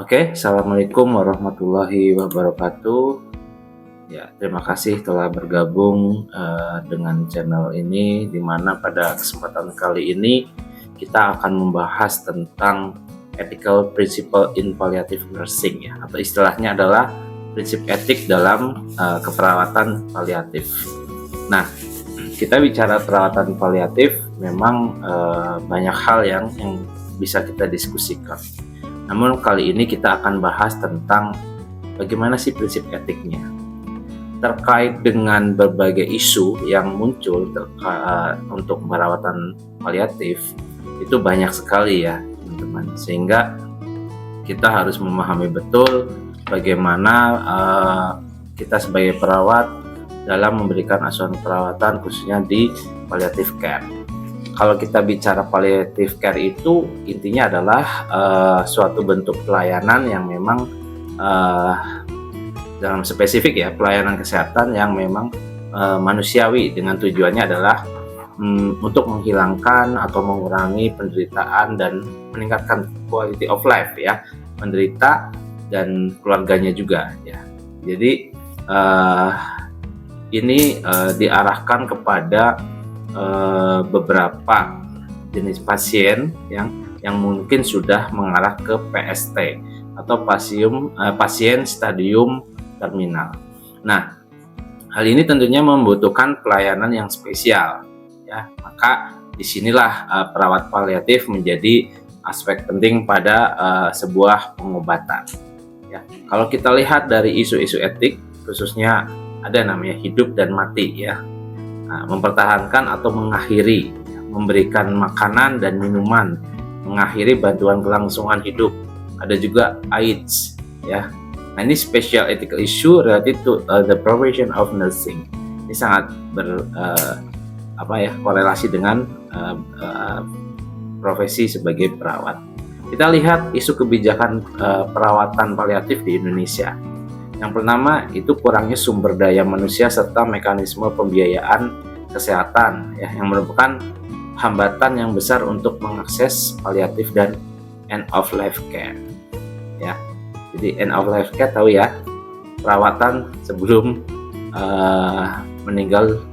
Oke, assalamualaikum warahmatullahi wabarakatuh. Ya, terima kasih telah bergabung dengan channel ini, di mana pada kesempatan kali ini kita akan membahas tentang ethical principle in palliative nursing, ya, atau istilahnya adalah prinsip etik dalam keperawatan paliatif. Nah, kita bicara perawatan paliatif, memang banyak hal yang bisa kita diskusikan. Namun kali ini kita akan bahas tentang bagaimana sih prinsip etiknya terkait dengan berbagai isu yang muncul untuk perawatan paliatif. Itu banyak sekali ya teman-teman, sehingga kita harus memahami betul bagaimana kita sebagai perawat dalam memberikan asuhan perawatan khususnya di palliative care. Kalau kita bicara palliative care itu intinya adalah suatu bentuk pelayanan yang memang dalam spesifik ya, pelayanan kesehatan yang memang manusiawi, dengan tujuannya adalah untuk menghilangkan atau mengurangi penderitaan dan meningkatkan quality of life ya, penderita dan keluarganya juga ya. Jadi ini diarahkan kepada beberapa jenis pasien yang mungkin sudah mengarah ke PST atau pasien stadium terminal. Nah, hal ini tentunya membutuhkan pelayanan yang spesial ya. Maka disinilah perawat paliatif menjadi aspek penting pada sebuah pengobatan ya. Kalau kita lihat dari isu-isu etik, khususnya ada namanya hidup dan mati ya. Mempertahankan atau mengakhiri, memberikan makanan dan minuman, mengakhiri bantuan kelangsungan hidup. Ada juga AIDS ya. Nah, ini special ethical issue related to the profession of nursing. Ini sangat korelasi dengan profesi sebagai perawat. Kita lihat isu kebijakan perawatan paliatif di Indonesia. Yang pertama itu kurangnya sumber daya manusia serta mekanisme pembiayaan kesehatan ya, yang merupakan hambatan yang besar untuk mengakses paliatif dan end of life care ya. Jadi end of life care tahu ya, perawatan sebelum meninggal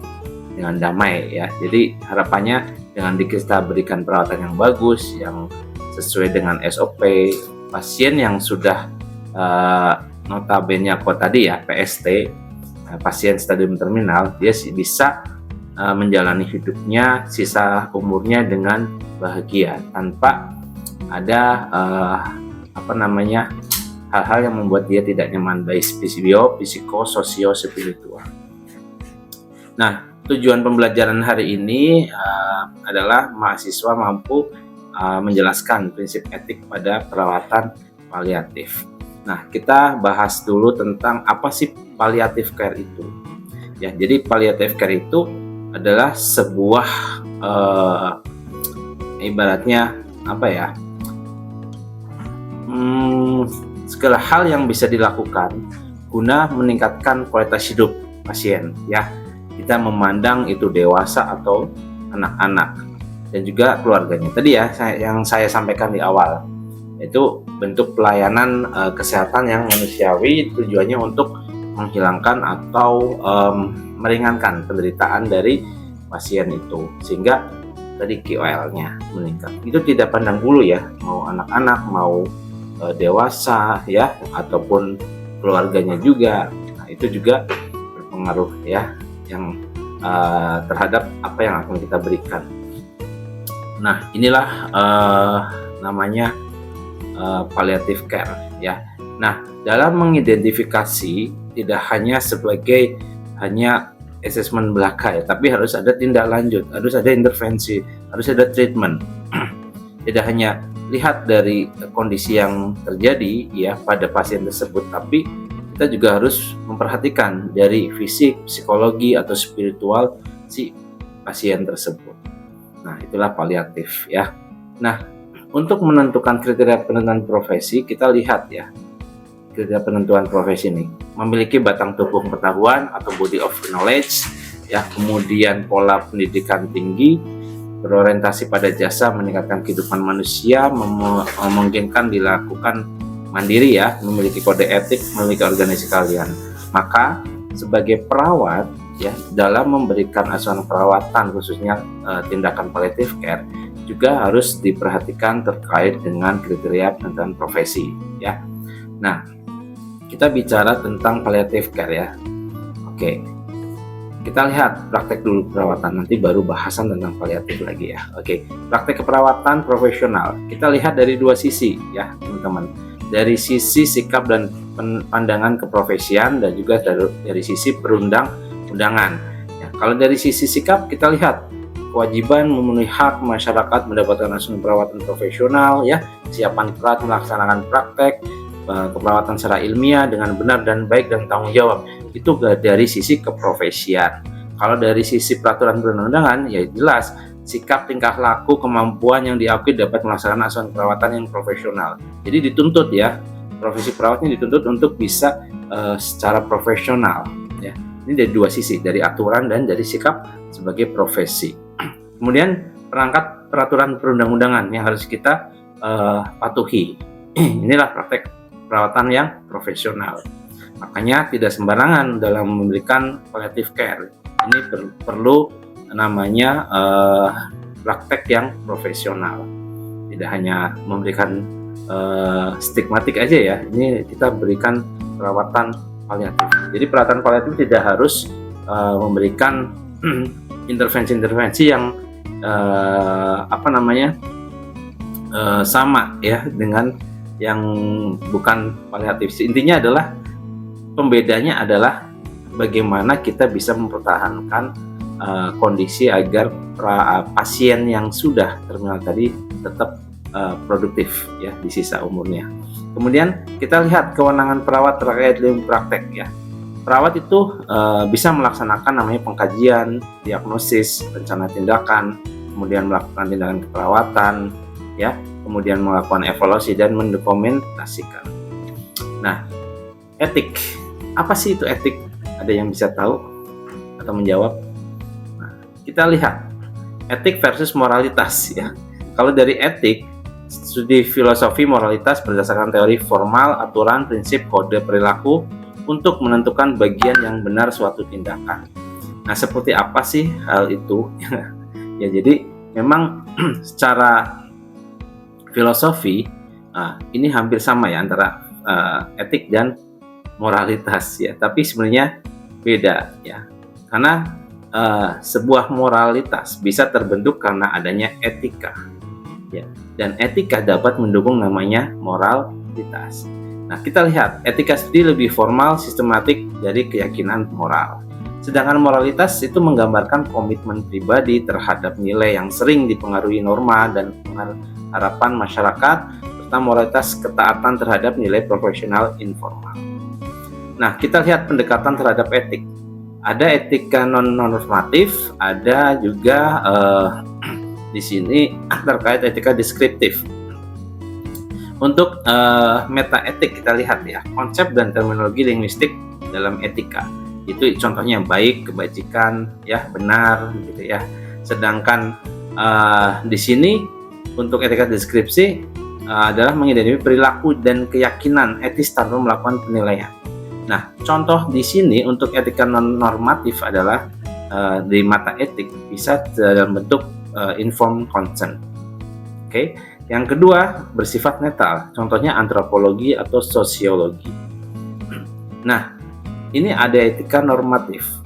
dengan damai ya. Jadi harapannya dengan kita berikan perawatan yang bagus, yang sesuai dengan SOP, pasien yang sudah notabene tadi ya PST, pasien stadium terminal, dia bisa menjalani hidupnya sisa umurnya dengan bahagia tanpa ada hal-hal yang membuat dia tidak nyaman, baik psiko, sosio, spiritual. Nah, tujuan pembelajaran hari ini adalah mahasiswa mampu menjelaskan prinsip etik pada perawatan paliatif. Nah, kita bahas dulu tentang apa sih palliative care itu. Ya, jadi palliative care itu adalah sebuah ibaratnya segala hal yang bisa dilakukan guna meningkatkan kualitas hidup pasien ya. Kita memandang itu dewasa atau anak-anak dan juga keluarganya. Tadi ya yang saya sampaikan di awal, itu bentuk pelayanan kesehatan yang manusiawi, tujuannya untuk menghilangkan atau meringankan penderitaan dari pasien itu, sehingga tadi QOL-nya meningkat. Itu tidak pandang bulu ya, mau anak-anak, mau dewasa ya, ataupun keluarganya juga. Nah, itu juga berpengaruh ya, yang terhadap apa yang akan kita berikan. Nah, inilah namanya palliative care ya. Nah, dalam mengidentifikasi tidak hanya sebagai assessment belaka ya, tapi harus ada tindak lanjut, harus ada intervensi, harus ada treatment. Tidak hanya lihat dari kondisi yang terjadi ya pada pasien tersebut, tapi kita juga harus memperhatikan dari fisik, psikologi atau spiritual si pasien tersebut. Nah, itulah palliatif ya. Nah, untuk menentukan kriteria penentuan profesi, kita lihat ya, kriteria penentuan profesi ini memiliki batang tubuh pengetahuan atau body of knowledge ya, kemudian pola pendidikan tinggi, berorientasi pada jasa meningkatkan kehidupan manusia, memungkinkan dilakukan mandiri ya, memiliki kode etik, memiliki organisasi kalian. Maka sebagai perawat ya, dalam memberikan asuhan perawatan khususnya tindakan palliative care juga harus diperhatikan terkait dengan kriteria penentuan profesi ya. Nah, kita bicara tentang palliative care ya. Oke. Kita lihat praktek dulu perawatan, nanti baru bahasan tentang paliatif lagi ya. Oke, praktek keperawatan profesional. Kita lihat dari dua sisi ya, teman-teman. Dari sisi sikap dan pandangan keprofesian dan juga dari sisi perundang-undangan. Ya, kalau dari sisi sikap kita lihat kewajiban memenuhi hak masyarakat mendapatkan asuhan perawatan profesional ya, kesiapan perawat melaksanakan praktek keperawatan secara ilmiah dengan benar dan baik dan tanggung jawab. Itu dari sisi keprofesian. Kalau dari sisi peraturan perundang-undangan ya jelas sikap, tingkah laku, kemampuan yang diakui dapat melaksanakan asuhan perawatan yang profesional. Jadi dituntut ya, profesi perawatnya dituntut untuk bisa secara profesional ya. Ini dari dua sisi, dari aturan dan dari sikap sebagai profesi. Kemudian perangkat peraturan perundang-undangan yang harus kita patuhi. Inilah praktek perawatan yang profesional. Makanya tidak sembarangan dalam memberikan palliative care. Ini perlu namanya praktek yang profesional. Tidak hanya memberikan stigmatik aja ya. Ini kita berikan perawatan palliatif. Jadi perawatan palliatif tidak harus memberikan intervensi-intervensi yang sama ya dengan yang bukan palliatif. Intinya adalah pembedanya adalah bagaimana kita bisa mempertahankan kondisi agar pasien yang sudah terminal tadi tetap produktif ya di sisa umurnya. Kemudian kita lihat kewenangan perawat terkait dengan praktek ya. Perawat itu bisa melaksanakan namanya pengkajian, diagnosis, rencana tindakan, kemudian melakukan tindakan keperawatan ya, kemudian melakukan evaluasi dan mendokumentasikan. Nah, etik. Apa sih itu etik? Ada yang bisa tahu atau menjawab? Nah, kita lihat etik versus moralitas ya. Kalau dari etik, studi filosofi moralitas berdasarkan teori formal, aturan, prinsip, kode perilaku untuk menentukan bagian yang benar suatu tindakan. Nah, seperti apa sih hal itu? Ya, jadi memang secara filosofi ini hampir sama ya antara etik dan moralitas ya, tapi sebenarnya beda ya, karena sebuah moralitas bisa terbentuk karena adanya etika ya, dan etika dapat mendukung namanya moralitas. Nah, kita lihat etika sendiri lebih formal, sistematik dari keyakinan moral. Sedangkan moralitas itu menggambarkan komitmen pribadi terhadap nilai yang sering dipengaruhi norma dan harapan masyarakat, serta moralitas ketaatan terhadap nilai profesional informal. Nah, kita lihat pendekatan terhadap etik. Ada etika non-normatif, ada juga di sini terkait etika deskriptif. Untuk meta etik kita lihat ya, konsep dan terminologi linguistik dalam etika. Itu contohnya baik, kebajikan, ya benar, gitu ya. Sedangkan di sini untuk etika deskripsi adalah mengidentifikasi perilaku dan keyakinan etis tanpa melakukan penilaian. Nah, contoh di sini untuk etika non normatif adalah di mata etik bisa dalam bentuk informed consent. Oke. Yang kedua bersifat netral, contohnya antropologi atau sosiologi. Nah, ini ada etika normatif.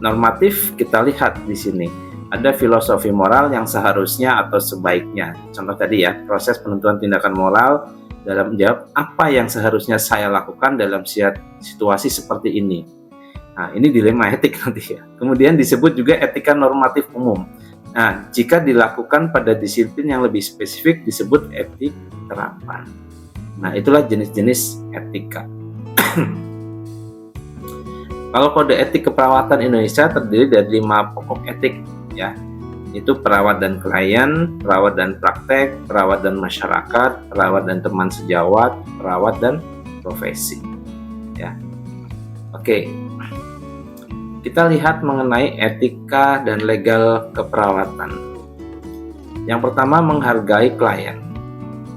Normatif kita lihat di sini. Ada filosofi moral yang seharusnya atau sebaiknya. Contoh tadi ya, proses penentuan tindakan moral dalam menjawab apa yang seharusnya saya lakukan dalam situasi seperti ini. Nah, ini dilema etik nanti ya. Kemudian disebut juga etika normatif umum. Nah, jika dilakukan pada disiplin yang lebih spesifik disebut etik terapan. Nah, itulah jenis-jenis etika. Kalau kode etik keperawatan Indonesia terdiri dari 5 pokok etik ya, itu perawat dan klien, perawat dan praktek, perawat dan masyarakat, perawat dan teman sejawat, perawat dan profesi ya. Oke, kita lihat mengenai etika dan legal keperawatan. Yang pertama, menghargai klien.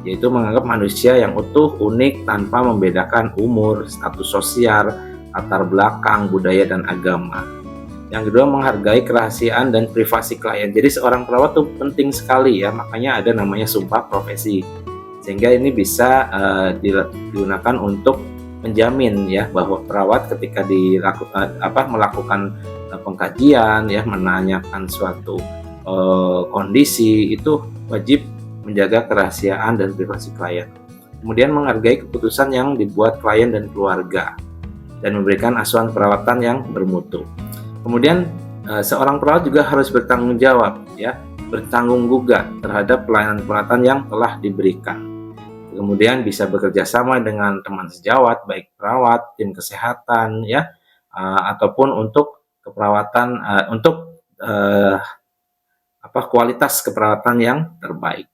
yaitu menganggap manusia yang utuh, unik, tanpa membedakan umur, status sosial, latar belakang, budaya, dan agama. Yang kedua, menghargai kerahasiaan dan privasi klien. Jadi seorang perawat tuh penting sekali ya, makanya ada namanya sumpah profesi. Sehingga ini bisa digunakan untuk menjamin ya bahwa perawat ketika melakukan pengkajian ya, menanyakan suatu kondisi, itu wajib menjaga kerahasiaan dan privasi klien. Kemudian menghargai keputusan yang dibuat klien dan keluarga dan memberikan asuhan perawatan yang bermutu. Kemudian seorang perawat juga harus bertanggung jawab ya, bertanggung gugat terhadap pelayanan perawatan yang telah diberikan. Kemudian bisa bekerja sama dengan teman sejawat, baik perawat, tim kesehatan ya, ataupun untuk keperawatan untuk kualitas keperawatan yang terbaik.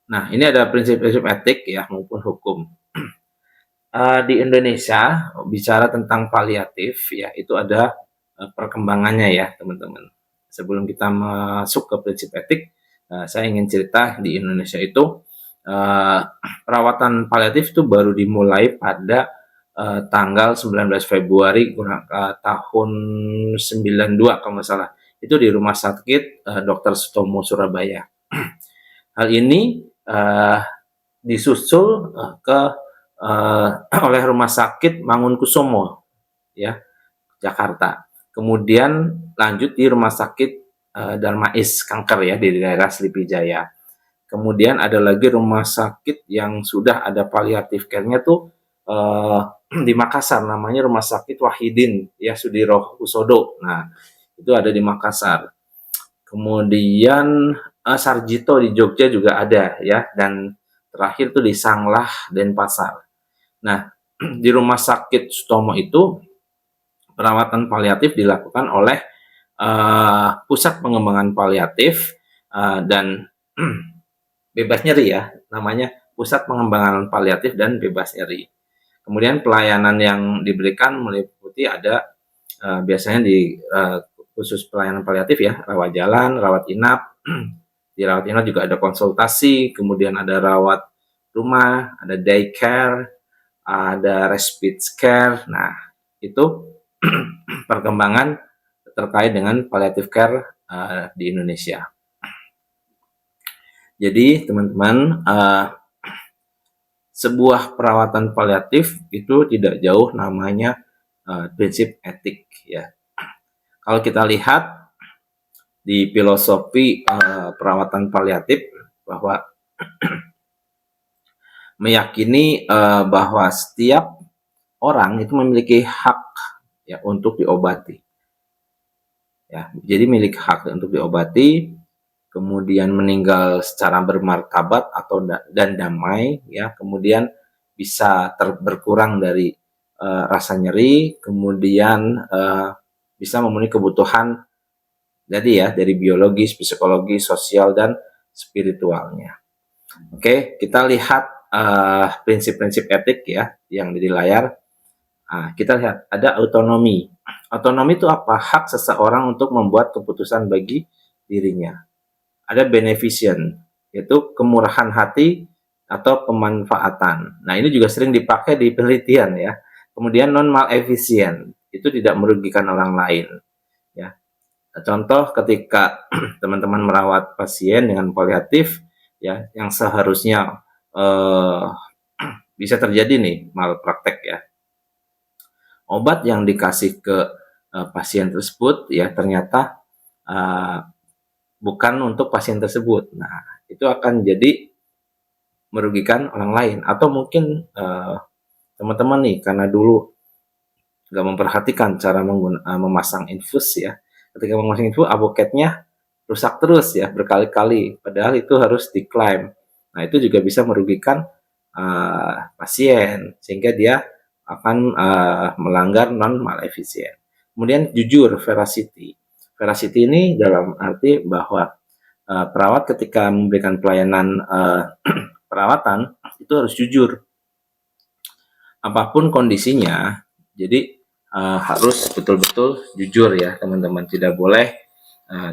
Nah, ini ada prinsip-prinsip etik ya maupun hukum. Di Indonesia bicara tentang paliatif ya, itu ada perkembangannya ya teman-teman. Sebelum kita masuk ke prinsip etik, saya ingin cerita di Indonesia itu perawatan paliatif itu baru dimulai pada tanggal 19 Februari tahun 92 kalau nggak salah. Itu di Rumah Sakit Dr. Sutomo Surabaya. Hal ini disusul oleh Rumah Sakit Mangunkusumo ya, Jakarta. Kemudian lanjut di Rumah Sakit Darmais Kanker ya di daerah Sripijaya. Kemudian ada lagi rumah sakit yang sudah ada palliative care-nya tuh di Makassar, namanya Rumah Sakit Wahidin ya Sudiroh Husodo. Nah, itu ada di Makassar. Kemudian Sarjito di Jogja juga ada ya, dan terakhir tuh di Sanglah Denpasar. Nah, di Rumah Sakit Sutomo itu perawatan paliatif dilakukan oleh Pusat Pengembangan Paliatif dan bebas nyeri ya, namanya Pusat Pengembangan Paliatif dan Bebas Nyeri. Kemudian pelayanan yang diberikan meliputi ada biasanya di khusus pelayanan paliatif ya, rawat jalan, rawat inap. Di rawat inap juga ada konsultasi, kemudian ada rawat rumah, ada daycare, ada respite care. Nah, itu perkembangan terkait dengan palliative care di Indonesia. Jadi, teman-teman, sebuah perawatan paliatif itu tidak jauh namanya prinsip etik ya. Kalau kita lihat di filosofi perawatan paliatif bahwa meyakini bahwa setiap orang itu memiliki hak ya untuk diobati. Ya, jadi milik hak untuk diobati, kemudian meninggal secara bermartabat atau dan damai ya, kemudian bisa berkurang dari rasa nyeri, kemudian bisa memenuhi kebutuhan dari biologis, psikologis, sosial, dan spiritualnya. Oke, kita lihat prinsip-prinsip etik ya yang di layar. Kita lihat ada autonomi. Autonomi itu apa? Hak seseorang untuk membuat keputusan bagi dirinya. Ada beneficent, yaitu kemurahan hati atau pemanfaatan. Nah, ini juga sering dipakai di penelitian ya. Kemudian non maleficient, itu tidak merugikan orang lain ya. Contoh ketika teman-teman merawat pasien dengan paliatif ya, yang seharusnya bisa terjadi nih malpraktek ya. Obat yang dikasih ke pasien tersebut ya ternyata bukan untuk pasien tersebut. Nah, itu akan jadi merugikan orang lain. Atau mungkin teman-teman nih karena dulu nggak memperhatikan cara memasang infus ya. Ketika memasang infus, avoketnya rusak terus ya berkali-kali. Padahal itu harus diklaim. Nah, itu juga bisa merugikan pasien sehingga dia akan melanggar non maleficient. Kemudian jujur, veracity. Veracity ini dalam arti bahwa perawat ketika memberikan pelayanan perawatan itu harus jujur. Apapun kondisinya, jadi harus betul-betul jujur ya teman-teman. Tidak boleh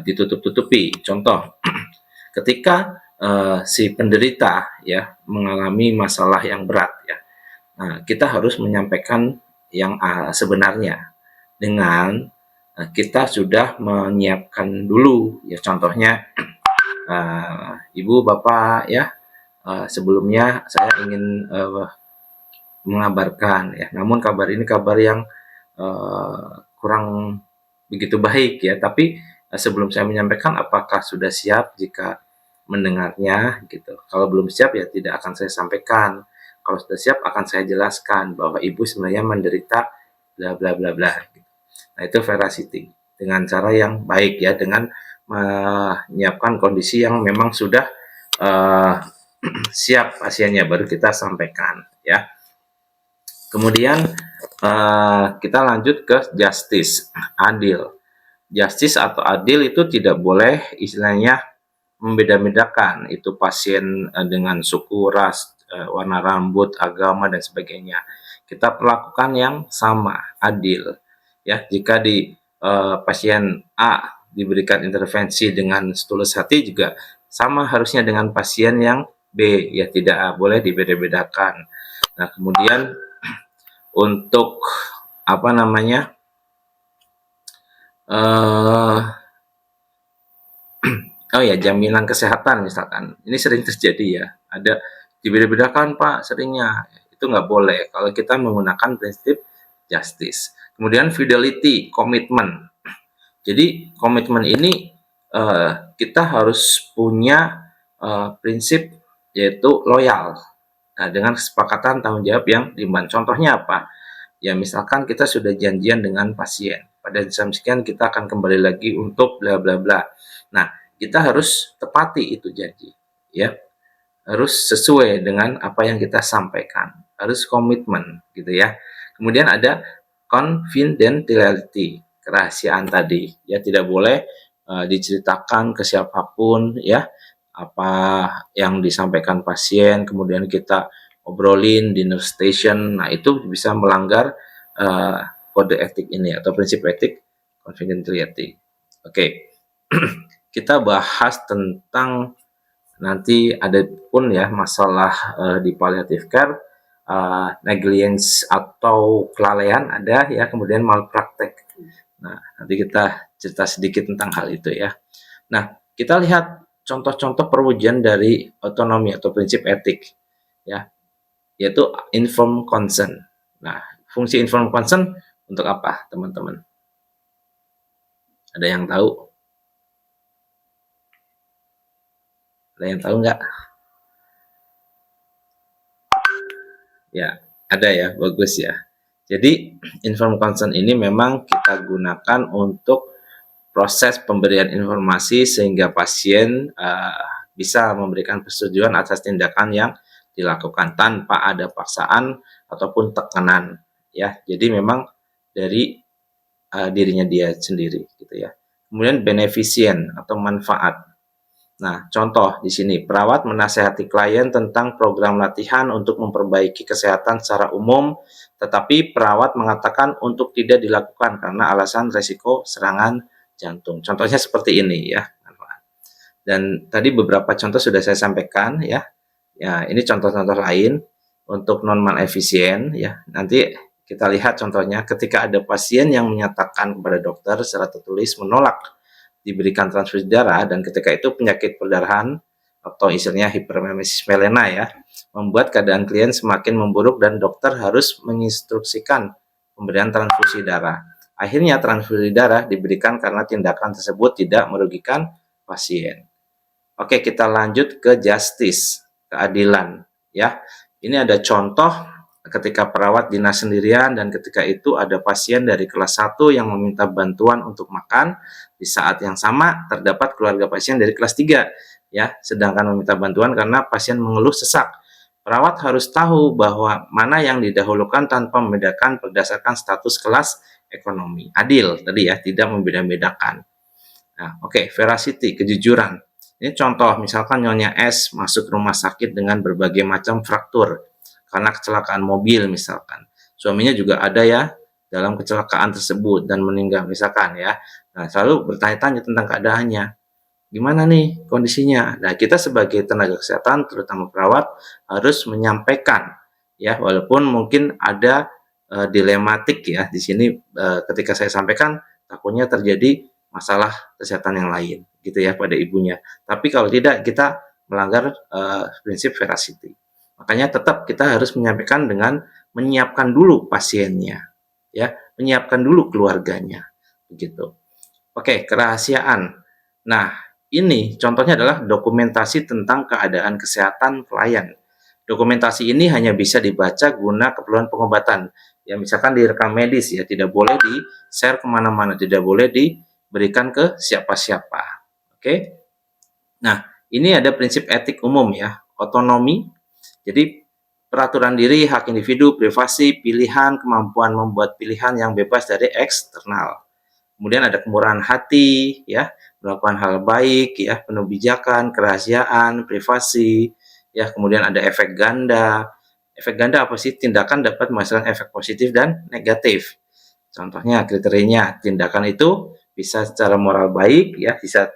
ditutup-tutupi. Contoh, ketika si penderita ya mengalami masalah yang berat ya. Nah, kita harus menyampaikan yang sebenarnya dengan kita sudah menyiapkan dulu ya, contohnya ibu bapak ya, sebelumnya saya ingin mengabarkan ya, namun kabar ini kabar yang kurang begitu baik ya, tapi sebelum saya menyampaikan apakah sudah siap jika mendengarnya gitu. Kalau belum siap ya tidak akan saya sampaikan. Kalau sudah siap akan saya jelaskan bahwa ibu sebenarnya menderita bla bla bla bla. Nah, itu veracity dengan cara yang baik ya, dengan menyiapkan kondisi yang memang sudah siap pasiennya baru kita sampaikan ya. Kemudian kita lanjut ke justice, adil. Justice atau adil itu tidak boleh istilahnya membeda-bedakan itu pasien dengan suku, ras, warna rambut, agama dan sebagainya. Kita perlakukan yang sama, adil. Ya, jika di pasien A diberikan intervensi dengan setulus hati juga sama harusnya dengan pasien yang B, ya tidak boleh dibeda-bedakan. Nah, kemudian untuk apa namanya? Oh ya, jaminan kesehatan misalkan. Ini sering terjadi ya. Ada dibeda-bedakan Pak seringnya. Itu nggak boleh kalau kita menggunakan prinsip justice. Kemudian fidelity, komitmen. Jadi komitmen ini kita harus punya prinsip yaitu loyal. Nah, dengan kesepakatan tanggung jawab yang diemban. Contohnya apa? Ya misalkan kita sudah janjian dengan pasien. Pada jam sekian kita akan kembali lagi untuk bla bla bla. Nah, kita harus tepati itu janji, ya. Harus sesuai dengan apa yang kita sampaikan. Harus komitmen, gitu ya. Kemudian ada confidentiality, kerahasiaan tadi. Ya, tidak boleh diceritakan ke siapapun, ya. Apa yang disampaikan pasien, kemudian kita obrolin di nurse station. Nah, itu bisa melanggar kode etik ini atau prinsip etik confidentiality. Oke. Kita bahas tentang nanti ada pun ya masalah di palliative care, negligence atau kelalaian ada ya, kemudian malpraktek. Nah, nanti kita cerita sedikit tentang hal itu ya. Nah, kita lihat contoh-contoh perwujudan dari otonomi atau prinsip etik ya, yaitu informed consent. Nah, fungsi informed consent untuk apa, teman-teman? Ada yang tahu? Ada yang tahu nggak? Ya, ada ya, bagus ya. Jadi, informed consent ini memang kita gunakan untuk proses pemberian informasi sehingga pasien bisa memberikan persetujuan atas tindakan yang dilakukan tanpa ada paksaan ataupun tekanan. Ya, jadi memang dari dirinya dia sendiri, gitu ya. Kemudian beneficient atau manfaat. Nah, contoh di sini, perawat menasehati klien tentang program latihan untuk memperbaiki kesehatan secara umum, tetapi perawat mengatakan untuk tidak dilakukan karena alasan resiko serangan jantung. Contohnya seperti ini ya. Dan tadi beberapa contoh sudah saya sampaikan ya. Ya, ini contoh-contoh lain untuk non malefisien ya. Nanti kita lihat contohnya ketika ada pasien yang menyatakan kepada dokter secara tertulis menolak diberikan transfusi darah dan ketika itu penyakit perdarahan atau istilahnya hiperemesis melena ya membuat keadaan klien semakin memburuk dan dokter harus menginstruksikan pemberian transfusi darah. Akhirnya transfusi darah diberikan karena tindakan tersebut tidak merugikan pasien. Oke, kita lanjut ke justice, keadilan ya. Ini ada contoh ketika perawat dinas sendirian dan ketika itu ada pasien dari kelas 1 yang meminta bantuan untuk makan, di saat yang sama terdapat keluarga pasien dari kelas 3 ya, sedangkan meminta bantuan karena pasien mengeluh sesak. Perawat harus tahu bahwa mana yang didahulukan tanpa membedakan berdasarkan status kelas ekonomi. Adil tadi ya, tidak membeda-bedakan. Nah, oke, veracity, kejujuran. Ini contoh, misalkan Nyonya S masuk rumah sakit dengan berbagai macam fraktur karena kecelakaan mobil misalkan. Suaminya juga ada ya dalam kecelakaan tersebut dan meninggal misalkan ya. Nah, selalu bertanya-tanya tentang keadaannya. gimana nih kondisinya. Nah, kita sebagai tenaga kesehatan, terutama perawat, harus menyampaikan ya, walaupun mungkin ada dilematik ya di sini ketika saya sampaikan takutnya terjadi masalah kesehatan yang lain gitu ya pada ibunya. Tapi kalau tidak kita melanggar prinsip veracity. Makanya tetap kita harus menyampaikan dengan menyiapkan dulu pasiennya ya, menyiapkan dulu keluarganya begitu. Oke, kerahasiaan. Nah, ini contohnya adalah dokumentasi tentang keadaan kesehatan klien. Dokumentasi ini hanya bisa dibaca guna keperluan pengobatan. Ya, misalkan di rekam medis ya, tidak boleh di-share kemana-mana, tidak boleh diberikan ke siapa-siapa. Oke? Nah, ini ada prinsip etik umum ya, otonomi. Jadi, peraturan diri, hak individu, privasi, pilihan, kemampuan membuat pilihan yang bebas dari eksternal. Kemudian ada kemurahan hati, ya, melakukan hal baik, ya, penuh bijakan, kerahasiaan, privasi, ya, kemudian ada efek ganda. Efek ganda apa sih? Tindakan dapat menghasilkan efek positif dan negatif. Contohnya kriterianya, tindakan itu bisa secara moral baik, ya, bisa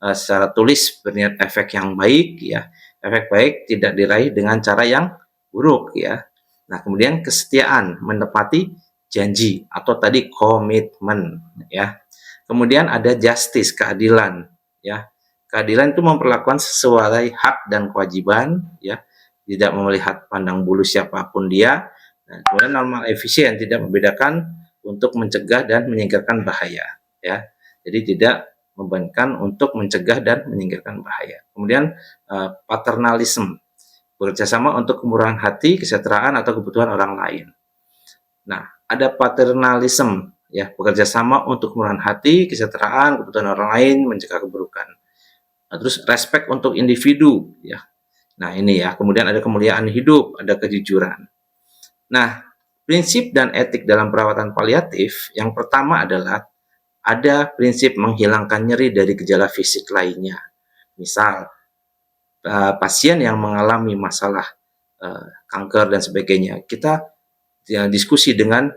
secara tulis berniat efek yang baik, ya. Efek baik tidak diraih dengan cara yang buruk, ya. Nah, kemudian kesetiaan, menepati janji atau tadi komitmen, ya. Kemudian ada justice, keadilan, ya. Keadilan itu memperlakukan sesuai hak dan kewajiban, ya. Tidak melihat pandang bulu siapapun dia. Nah, kemudian normal efisien, tidak membedakan untuk mencegah dan menyingkirkan bahaya, ya. Jadi tidak membebankan untuk mencegah dan menyingkirkan bahaya. Kemudian paternalisme, bekerjasama untuk kemurahan hati, kesejahteraan atau kebutuhan orang lain. Nah, ada paternalisme, ya, bekerjasama untuk kemurahan hati, kesejahteraan, kebutuhan orang lain, mencegah keburukan. Nah, terus respect untuk individu, ya. Nah, ini ya, kemudian ada kemuliaan hidup, ada kejujuran. Nah, prinsip dan etik dalam perawatan paliatif yang pertama adalah ada prinsip menghilangkan nyeri dari gejala fisik lainnya. Misal, pasien yang mengalami masalah kanker dan sebagainya, kita diskusi dengan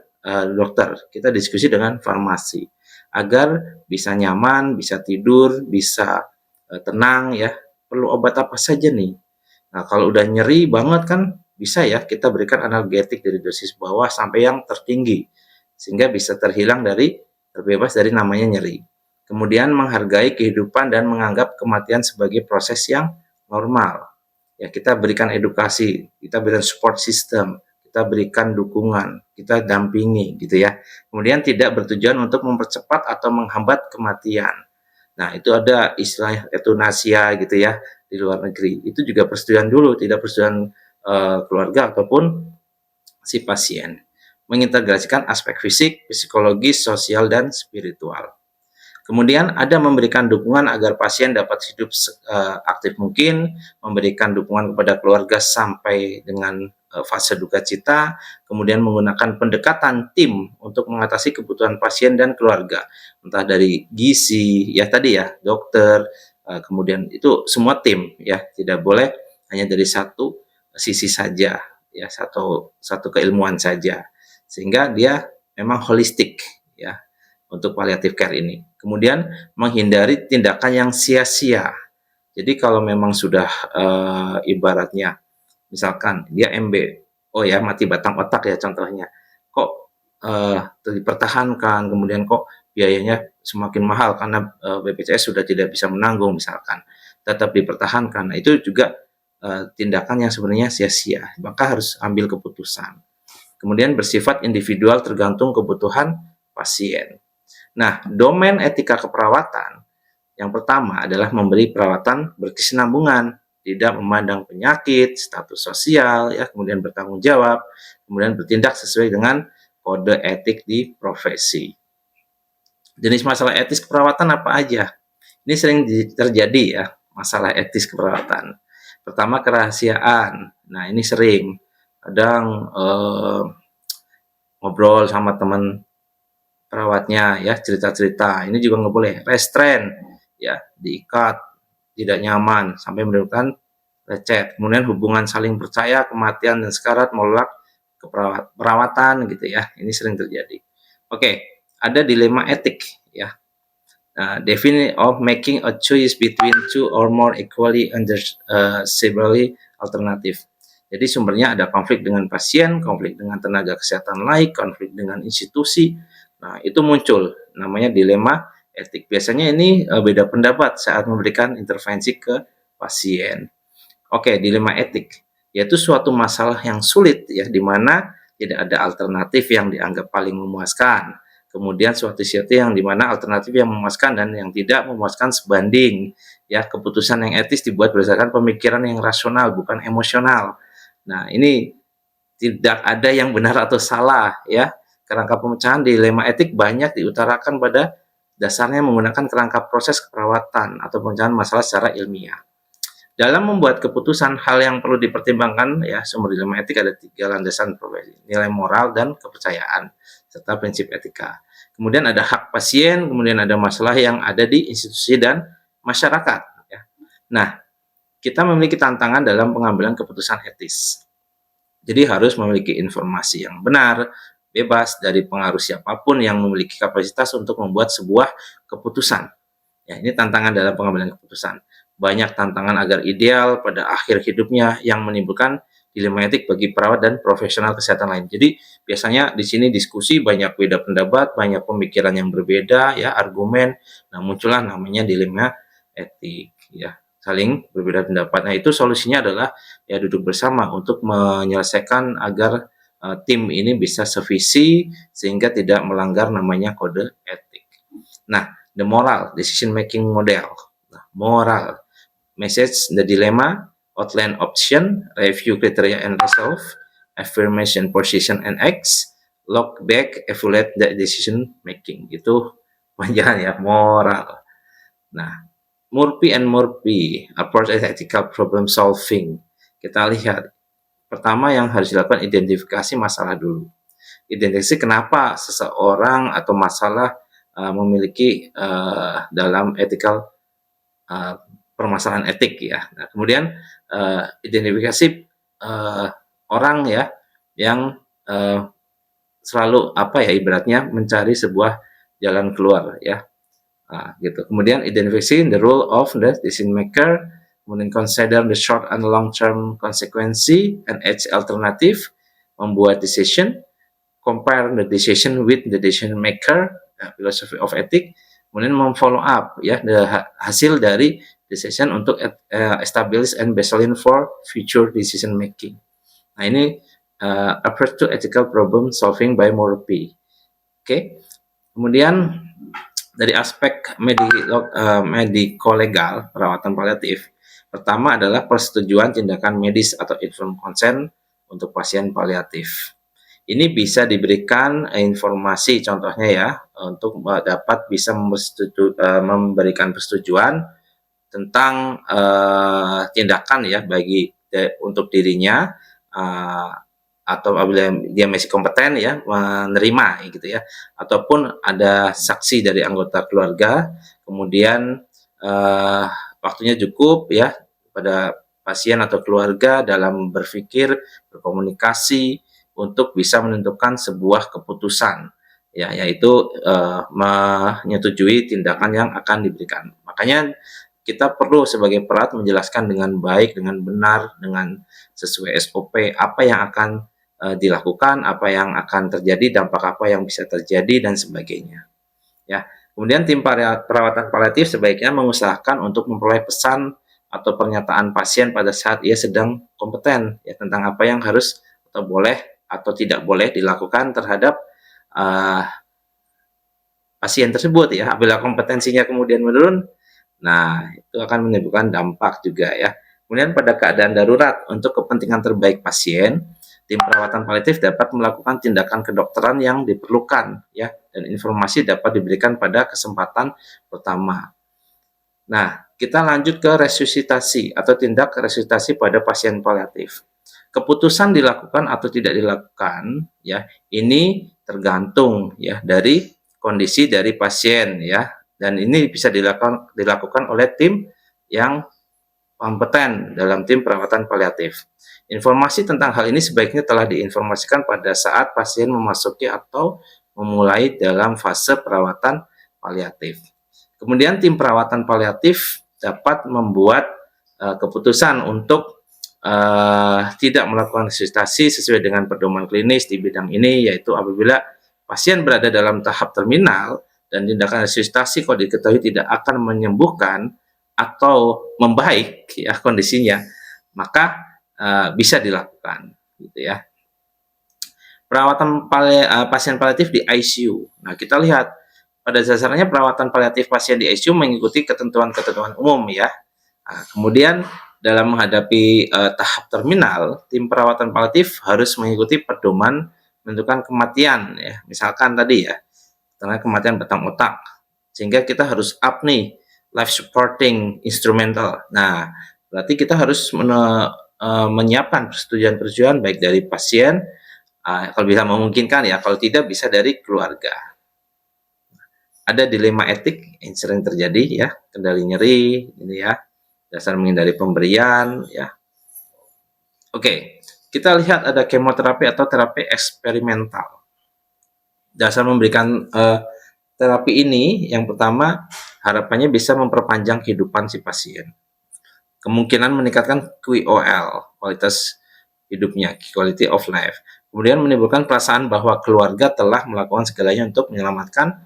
dokter, kita diskusi dengan farmasi, agar bisa nyaman, bisa tidur, bisa tenang ya. Perlu obat apa saja nih? Nah, kalau udah nyeri banget kan bisa ya kita berikan analgetik dari dosis bawah sampai yang tertinggi, sehingga bisa terbebas dari namanya nyeri. Kemudian menghargai kehidupan dan menganggap kematian sebagai proses yang normal. Ya, kita berikan edukasi, kita berikan support system, kita berikan dukungan, kita dampingi gitu ya. Kemudian tidak bertujuan untuk mempercepat atau menghambat kematian. Nah, itu ada istilah euthanasia gitu ya di luar negeri. Itu juga persetujuan dulu, tidak persetujuan keluarga ataupun si pasien. Mengintegrasikan aspek fisik, psikologis, sosial, dan spiritual. Kemudian ada memberikan dukungan agar pasien dapat hidup aktif mungkin, memberikan dukungan kepada keluarga sampai dengan fase duka cita, kemudian menggunakan pendekatan tim untuk mengatasi kebutuhan pasien dan keluarga, entah dari gizi, ya tadi ya, dokter, kemudian itu semua tim ya, tidak boleh hanya dari satu sisi saja, ya satu keilmuan saja, sehingga dia memang holistik ya untuk palliative care ini. Kemudian menghindari tindakan yang sia-sia. Jadi kalau memang sudah ibaratnya misalkan dia MB, oh ya mati batang otak ya contohnya, kok dipertahankan, kemudian kok biayanya semakin mahal karena BPJS sudah tidak bisa menanggung misalkan, tetap dipertahankan. Nah, itu juga tindakan yang sebenarnya sia-sia, maka harus ambil keputusan. Kemudian bersifat individual tergantung kebutuhan pasien. Nah, domain etika keperawatan yang pertama adalah memberi perawatan berkesinambungan, tidak memandang penyakit, status sosial, ya, kemudian bertanggung jawab, kemudian bertindak sesuai dengan kode etik di profesi. Jenis masalah etis keperawatan apa aja? Ini sering terjadi ya, masalah etis keperawatan. Pertama, kerahasiaan. Nah, ini sering. Kadang ngobrol sama teman perawatnya ya, cerita-cerita, ini juga nggak boleh. Restrain ya, diikat, tidak nyaman sampai menimbulkan lecet. Kemudian hubungan saling percaya, kematian dan sekarat menolak perawatan gitu ya, ini sering terjadi. Oke, ada dilema etik ya. Definite of making a choice between two or more equally severely alternative. Jadi sumbernya ada konflik dengan pasien, konflik dengan tenaga kesehatan lain, konflik dengan institusi. Nah, itu muncul namanya dilema etik. Biasanya ini beda pendapat saat memberikan intervensi ke pasien. Oke, dilema etik yaitu suatu masalah yang sulit ya, di mana tidak ada alternatif yang dianggap paling memuaskan. Kemudian suatu sesuatu yang dimana alternatif yang memuaskan dan yang tidak memuaskan sebanding. Ya, keputusan yang etis dibuat berdasarkan pemikiran yang rasional, bukan emosional. Nah, ini tidak ada yang benar atau salah ya. Kerangka pemecahan dilema etik banyak diutarakan pada dasarnya menggunakan kerangka proses keperawatan atau pemecahan masalah secara ilmiah. Dalam membuat keputusan, hal yang perlu dipertimbangkan ya, sumber dilema etik ada 3 landasan profesi, nilai moral dan kepercayaan serta prinsip etika. Kemudian ada hak pasien, kemudian ada masalah yang ada di institusi dan masyarakat ya. Nah, kita memiliki tantangan dalam pengambilan keputusan etis. Jadi harus memiliki informasi yang benar, bebas dari pengaruh siapapun yang memiliki kapasitas untuk membuat sebuah keputusan. Ya, ini tantangan dalam pengambilan keputusan. Banyak tantangan agar ideal pada akhir hidupnya yang menimbulkan dilema etik bagi perawat dan profesional kesehatan lain. Jadi biasanya di sini diskusi banyak beda pendapat, banyak pemikiran yang berbeda ya, argumen. Nah, muncullah namanya dilema etik ya, saling berbeda pendapat. Nah, itu solusinya adalah ya duduk bersama untuk menyelesaikan agar tim ini bisa sevisi sehingga tidak melanggar namanya kode etik. Nah, the moral decision making model. Nah, moral message, the dilemma, outline option, review criteria and resolve, affirmation position and X, look back, evaluate the decision making. Itu panjang ya, moral. Nah, Murphy and Murphy approach ethical problem solving. Kita lihat pertama yang harus dilakukan identifikasi masalah dulu. Identifikasi kenapa seseorang atau masalah memiliki dalam ethical permasalahan etik ya. Nah, kemudian identifikasi orang ya yang selalu apa ya ibaratnya mencari sebuah jalan keluar ya. Nah, gitu. Kemudian identifikasi the role of the decision maker, kemudian consider the short and long term consequence and each alternative, membuat decision, compare the decision with the decision maker, philosophy of ethics, kemudian memfollow up ya hasil dari decision untuk establish and baseline for future decision making. Nah, ini approach to ethical problem solving by Murphy. Oke. Kemudian dari aspek mediko-legal perawatan paliatif, pertama adalah persetujuan tindakan medis atau informed consent untuk pasien paliatif. Ini bisa diberikan informasi contohnya ya untuk dapat bisa memberikan persetujuan tentang tindakan ya untuk dirinya atau apabila dia masih kompeten ya menerima gitu ya, ataupun ada saksi dari anggota keluarga, kemudian waktunya cukup ya pada pasien atau keluarga dalam berpikir, berkomunikasi untuk bisa menentukan sebuah keputusan ya, yaitu menyetujui tindakan yang akan diberikan. Makanya kita perlu sebagai perawat menjelaskan dengan baik, dengan benar, dengan sesuai SOP apa yang akan dilakukan, apa yang akan terjadi, dampak apa yang bisa terjadi dan sebagainya. Ya, kemudian tim perawatan paliatif sebaiknya mengusahakan untuk memperoleh pesan atau pernyataan pasien pada saat ia sedang kompeten ya tentang apa yang harus atau boleh atau tidak boleh dilakukan terhadap pasien tersebut ya. Apabila kompetensinya kemudian menurun, nah, itu akan menimbulkan dampak juga ya. Kemudian pada keadaan darurat untuk kepentingan terbaik pasien, tim perawatan paliatif dapat melakukan tindakan kedokteran yang diperlukan ya, dan informasi dapat diberikan pada kesempatan pertama. Nah, kita lanjut ke resusitasi atau tindak resusitasi pada pasien paliatif. Keputusan dilakukan atau tidak dilakukan ya, ini tergantung ya dari kondisi dari pasien ya. Dan ini bisa dilakukan oleh tim yang kompeten dalam tim perawatan paliatif. Informasi tentang hal ini sebaiknya telah diinformasikan pada saat pasien memasuki atau memulai dalam fase perawatan paliatif. Kemudian tim perawatan paliatif dapat membuat keputusan untuk tidak melakukan resusitasi sesuai dengan pedoman klinis di bidang ini, yaitu apabila pasien berada dalam tahap terminal dan tindakan resusitasi kalau diketahui tidak akan menyembuhkan atau membaik ya kondisinya, maka bisa dilakukan gitu ya. Perawatan pasien paliatif di ICU. Nah, kita lihat pada dasarnya perawatan paliatif pasien di ICU mengikuti ketentuan-ketentuan umum ya. Nah, kemudian dalam menghadapi tahap terminal, tim perawatan paliatif harus mengikuti pedoman menentukan kematian ya. Misalkan tadi ya, karena kematian batang otak, sehingga kita harus up nih life supporting instrumental. Nah, berarti kita harus menyiapkan persetujuan baik dari pasien, kalau bisa memungkinkan ya, kalau tidak bisa dari keluarga. Ada dilema etik yang sering terjadi ya, kendali nyeri, ini ya, dasar menghindari pemberian ya. Oke, kita lihat ada kemoterapi atau terapi eksperimental. Dasar memberikan terapi ini, yang pertama harapannya bisa memperpanjang kehidupan si pasien. Kemungkinan meningkatkan QOL, kualitas hidupnya, quality of life. Kemudian menimbulkan perasaan bahwa keluarga telah melakukan segalanya untuk menyelamatkan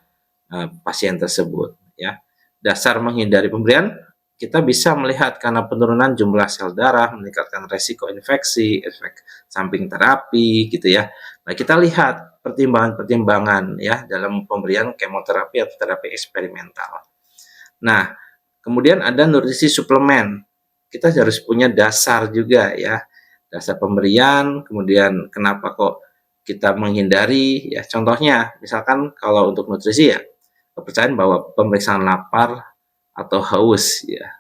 pasien tersebut. Ya, dasar menghindari pemberian, kita bisa melihat karena penurunan jumlah sel darah, meningkatkan resiko infeksi, efek samping terapi, gitu ya. Nah, kita lihat pertimbangan-pertimbangan ya dalam pemberian kemoterapi atau terapi eksperimental. Nah, kemudian ada nutrisi suplemen. Kita harus punya dasar juga ya, dasar pemberian, kemudian kenapa kok kita menghindari ya. Contohnya misalkan kalau untuk nutrisi ya, kepercayaan bahwa pemeriksaan lapar atau haus ya,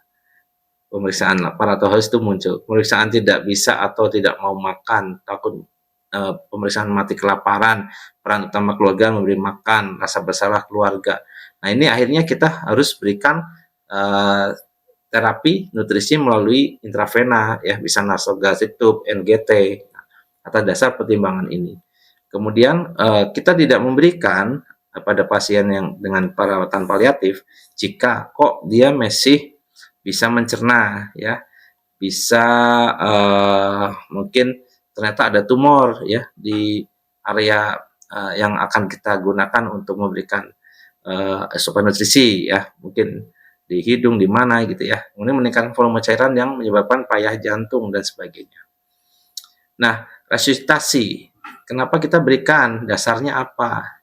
pemeriksaan lapar atau haus itu muncul, pemeriksaan tidak bisa atau tidak mau makan, takut pemeriksaan mati kelaparan, peran utama keluarga memberi makan, rasa bersalah keluarga. Nah, ini akhirnya kita harus berikan terapi nutrisi melalui intravena ya, bisa nasogastric tube, NGT atas dasar pertimbangan ini. Kemudian kita tidak memberikan pada pasien yang dengan perawatan paliatif jika kok dia masih bisa mencerna ya, bisa mungkin ternyata ada tumor ya di area yang akan kita gunakan untuk memberikan asupan nutrisi ya, mungkin di hidung, di mana gitu ya. Kemudian meningkatkan volume cairan yang menyebabkan payah jantung dan sebagainya. Nah, resusitasi, kenapa kita berikan? Dasarnya apa?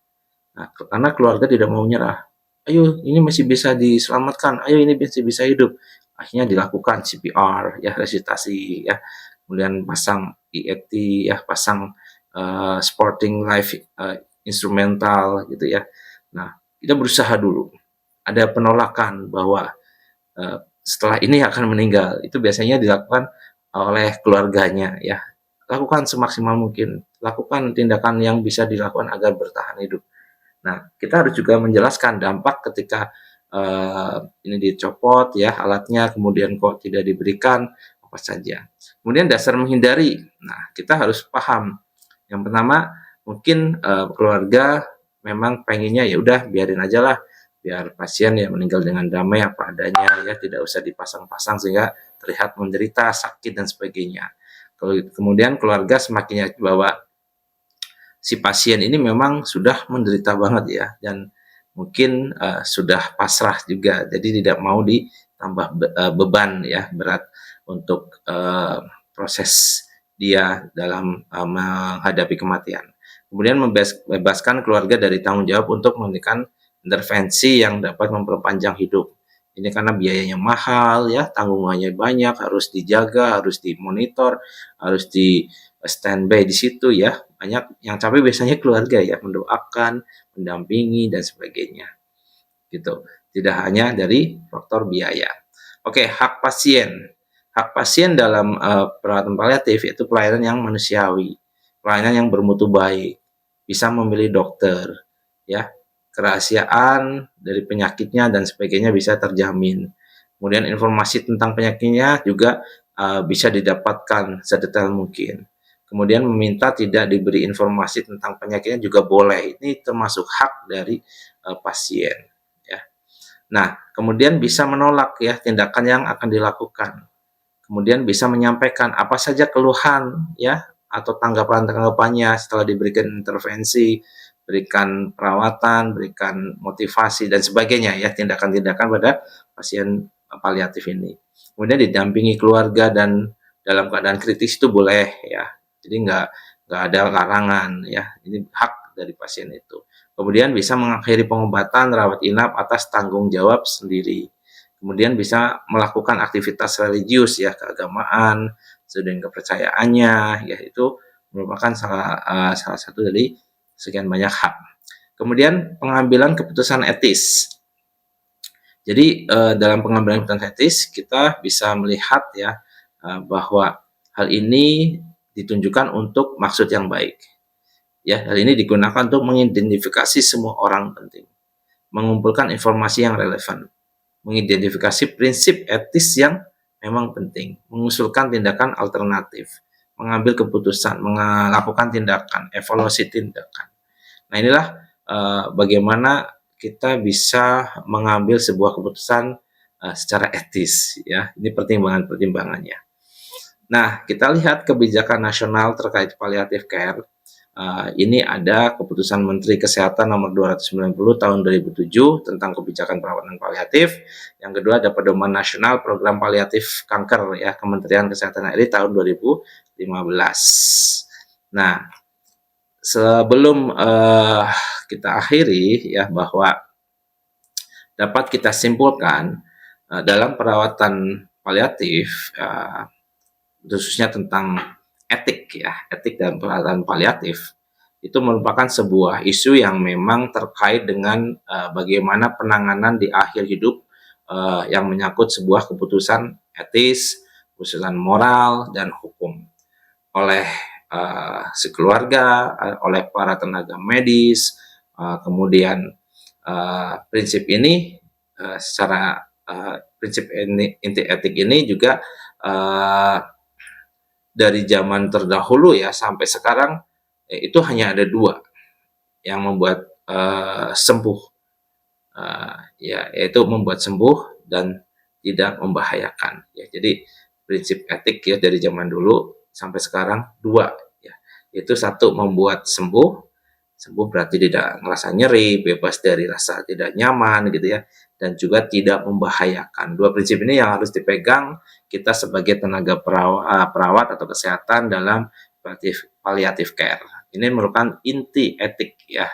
Nah, karena keluarga tidak mau menyerah. Ayo, ini masih bisa diselamatkan. Ayo, ini masih bisa hidup. Akhirnya dilakukan CPR, ya resusitasi, ya. Kemudian pasang EET, ya, pasang sporting life instrumental, gitu ya. Nah, kita berusaha dulu. Ada penolakan bahwa setelah ini akan meninggal, itu biasanya dilakukan oleh keluarganya ya. Lakukan semaksimal mungkin, lakukan tindakan yang bisa dilakukan agar bertahan hidup. Nah, kita harus juga menjelaskan dampak ketika ini dicopot ya alatnya, kemudian kok tidak diberikan apa saja. Kemudian dasar menghindari. Nah, kita harus paham. Yang pertama, mungkin keluarga memang pengennya ya udah biarin aja lah, biar pasien ya meninggal dengan damai apa adanya ya, tidak usah dipasang-pasang sehingga terlihat menderita, sakit dan sebagainya. Kemudian keluarga semakin yakin bahwa si pasien ini memang sudah menderita banget ya, dan mungkin sudah pasrah juga, jadi tidak mau ditambah beban ya berat untuk proses dia dalam menghadapi kematian. Kemudian membebaskan keluarga dari tanggung jawab untuk memberikan intervensi yang dapat memperpanjang hidup. Ini karena biayanya mahal ya, tanggungannya banyak, harus dijaga, harus dimonitor, harus di standby di situ ya. Banyak yang capek biasanya keluarga ya, mendoakan, mendampingi dan sebagainya. Gitu. Tidak hanya dari faktor biaya. Oke, hak pasien. Hak pasien dalam perawatan paliatif itu pelayanan yang manusiawi, pelayanan yang bermutu baik, bisa memilih dokter, ya, kerahasiaan dari penyakitnya dan sebagainya bisa terjamin. Kemudian informasi tentang penyakitnya juga bisa didapatkan sedetail mungkin. Kemudian meminta tidak diberi informasi tentang penyakitnya juga boleh. Ini termasuk hak dari pasien. Ya. Nah, kemudian bisa menolak ya tindakan yang akan dilakukan. Kemudian bisa menyampaikan apa saja keluhan ya atau tanggapan-tanggapannya setelah diberikan intervensi, berikan perawatan, berikan motivasi dan sebagainya ya, tindakan-tindakan pada pasien paliatif ini. Kemudian didampingi keluarga dan dalam keadaan kritis itu boleh ya. Jadi nggak ada larangan ya. Ini hak dari pasien itu. Kemudian bisa mengakhiri pengobatan rawat inap atas tanggung jawab sendiri. Kemudian bisa melakukan aktivitas religius ya, keagamaan, sesuai dengan kepercayaannya, ya itu merupakan salah satu dari sekian banyak hak. Kemudian pengambilan keputusan etis. Jadi dalam pengambilan keputusan etis kita bisa melihat ya bahwa hal ini ditunjukkan untuk maksud yang baik. Ya, hal ini digunakan untuk mengidentifikasi semua orang penting, mengumpulkan informasi yang relevan, mengidentifikasi prinsip etis yang memang penting, mengusulkan tindakan alternatif, mengambil keputusan, melakukan tindakan, evaluasi tindakan. Nah, inilah bagaimana kita bisa mengambil sebuah keputusan secara etis ya. Ini pertimbangan-pertimbangannya. Nah, kita lihat kebijakan nasional terkait palliative care. Ini ada keputusan Menteri Kesehatan nomor 290 tahun 2007 tentang kebijakan perawatan paliatif. Yang kedua ada Pedoman Nasional Program Paliatif Kanker ya Kementerian Kesehatan RI tahun 2015. Nah, sebelum kita akhiri ya bahwa dapat kita simpulkan dalam perawatan paliatif khususnya tentang etik ya, etik dalam perawatan paliatif itu merupakan sebuah isu yang memang terkait dengan bagaimana penanganan di akhir hidup yang menyangkut sebuah keputusan etis, keputusan moral dan hukum oleh sekeluarga, oleh para tenaga medis, kemudian prinsip ini secara prinsip inti etik ini juga dari zaman terdahulu ya sampai sekarang itu hanya ada dua yang membuat sembuh ya yaitu membuat sembuh dan tidak membahayakan ya. Jadi prinsip etik ya dari zaman dulu sampai sekarang dua ya, itu satu membuat sembuh berarti tidak merasa nyeri, bebas dari rasa tidak nyaman gitu ya, dan juga tidak membahayakan. Dua prinsip ini yang harus dipegang kita sebagai tenaga perawat atau kesehatan dalam palliative care. Ini merupakan inti etik ya,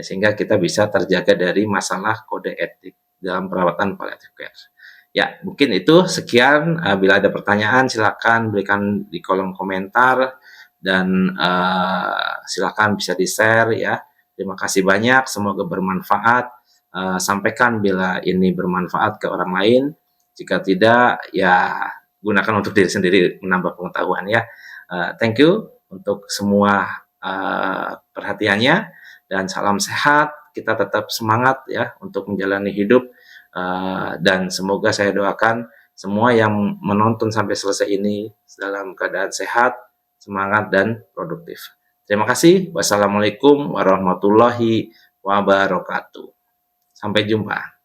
sehingga kita bisa terjaga dari masalah kode etik dalam perawatan palliative care. Ya, mungkin itu sekian. Bila ada pertanyaan silakan berikan di kolom komentar dan silakan bisa di-share ya. Terima kasih banyak, semoga bermanfaat. Sampaikan bila ini bermanfaat ke orang lain. Jika tidak, ya gunakan untuk diri sendiri menambah pengetahuan ya. Thank you untuk semua perhatiannya dan salam sehat. Kita tetap semangat ya untuk menjalani hidup dan semoga saya doakan semua yang menonton sampai selesai ini dalam keadaan sehat, semangat dan produktif. Terima kasih. Wassalamualaikum warahmatullahi wabarakatuh. Sampai jumpa.